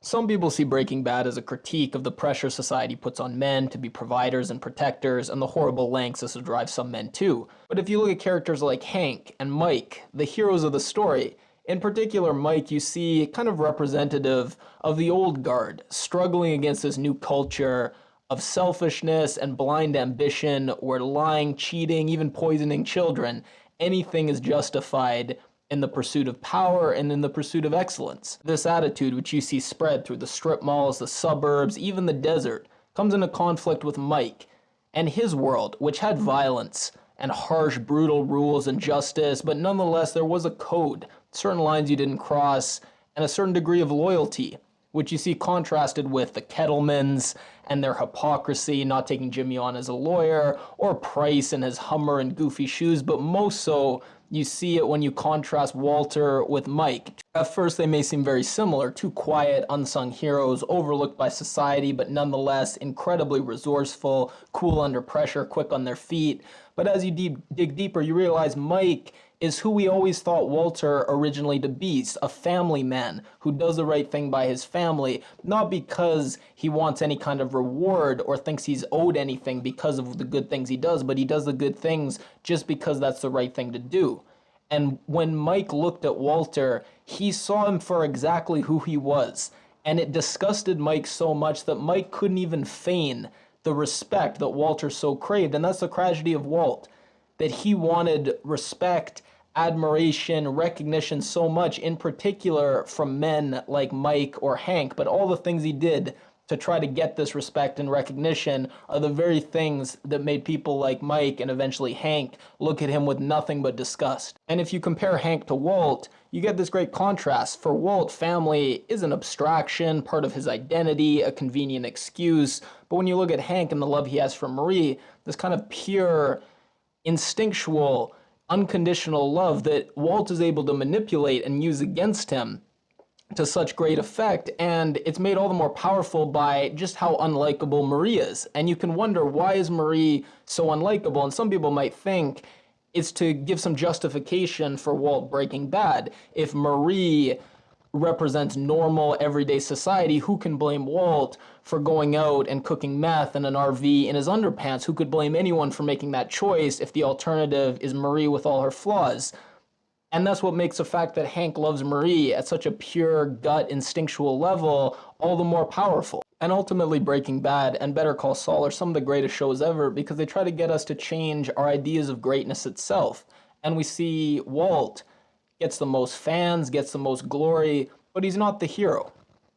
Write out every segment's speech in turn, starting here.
Some people see Breaking Bad as a critique of the pressure society puts on men to be providers and protectors and the horrible lengths this will drive some men to. But if you look at characters like Hank and Mike, the heroes of the story, in particular Mike, you see kind of representative of the old guard, struggling against this new culture of selfishness and blind ambition where lying, cheating, even poisoning children, anything is justified in the pursuit of power and in the pursuit of excellence. This attitude, which you see spread through the strip malls, the suburbs, even the desert, comes into conflict with Mike and his world, which had violence and harsh, brutal rules and justice, but nonetheless there was a code, certain lines you didn't cross, and a certain degree of loyalty, which you see contrasted with the Kettlemans and their hypocrisy, not taking Jimmy on as a lawyer, or Price and his Hummer and goofy shoes, but most so, you see it when you contrast Walter with Mike. At first, they may seem very similar, two quiet, unsung heroes, overlooked by society, but nonetheless incredibly resourceful, cool under pressure, quick on their feet. But as you dig deeper, you realize Mike is who we always thought Walter originally to be, a family man who does the right thing by his family, not because he wants any kind of reward or thinks he's owed anything because of the good things he does, but he does the good things just because that's the right thing to do. And when Mike looked at Walter, he saw him for exactly who he was. And it disgusted Mike so much that Mike couldn't even feign the respect that Walter so craved. And that's the tragedy of Walt, that he wanted respect, admiration, recognition so much, in particular from men like Mike or Hank, but all the things he did to try to get this respect and recognition are the very things that made people like Mike and eventually Hank look at him with nothing but disgust. And if you compare Hank to Walt, you get this great contrast. For Walt, family is an abstraction, part of his identity, a convenient excuse. But when you look at Hank and the love he has for Marie, this kind of pure, instinctual, unconditional love that Walt is able to manipulate and use against him to such great effect, and it's made all the more powerful by just how unlikable Marie is. And you can wonder, why is Marie so unlikable? And some people might think it's to give some justification for Walt breaking bad. If Marie represents normal, everyday society, who can blame Walt for going out and cooking meth in an RV in his underpants? Who could blame anyone for making that choice if the alternative is Marie with all her flaws? And that's what makes the fact that Hank loves Marie at such a pure, gut, instinctual level all the more powerful. And ultimately, Breaking Bad and Better Call Saul are some of the greatest shows ever because they try to get us to change our ideas of greatness itself. And we see Walt gets the most fans, gets the most glory, but he's not the hero.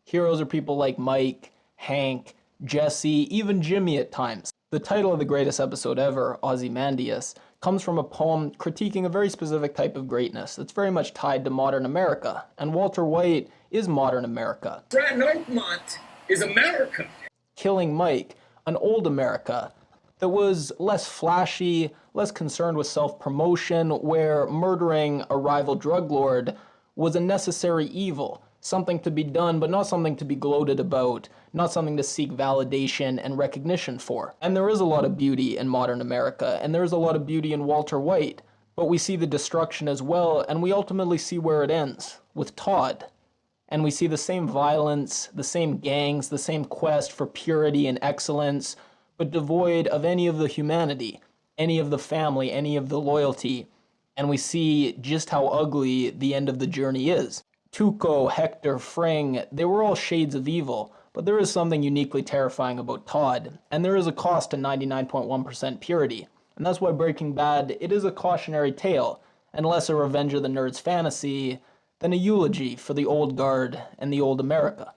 Heroes are people like Mike, Hank, Jesse, even Jimmy at times. The title of the greatest episode ever, Ozymandias, comes from a poem critiquing a very specific type of greatness that's very much tied to modern America. And Walter White is modern America. Stratton Oakmont is America. Killing Mike, an old America that was less flashy, less concerned with self-promotion, where murdering a rival drug lord was a necessary evil, something to be done, but not something to be gloated about, not something to seek validation and recognition for. And there is a lot of beauty in modern America, and there is a lot of beauty in Walter White, but we see the destruction as well, and we ultimately see where it ends, with Todd. And we see the same violence, the same gangs, the same quest for purity and excellence, but devoid of any of the humanity, any of the family, any of the loyalty. And we see just how ugly the end of the journey is. Tuco, Hector, Fring, they were all shades of evil, but there is something uniquely terrifying about Todd, and there is a cost to 99.1% purity. And that's why Breaking Bad, it is a cautionary tale, and less a Revenge of the Nerds fantasy than a eulogy for the old guard and the old America.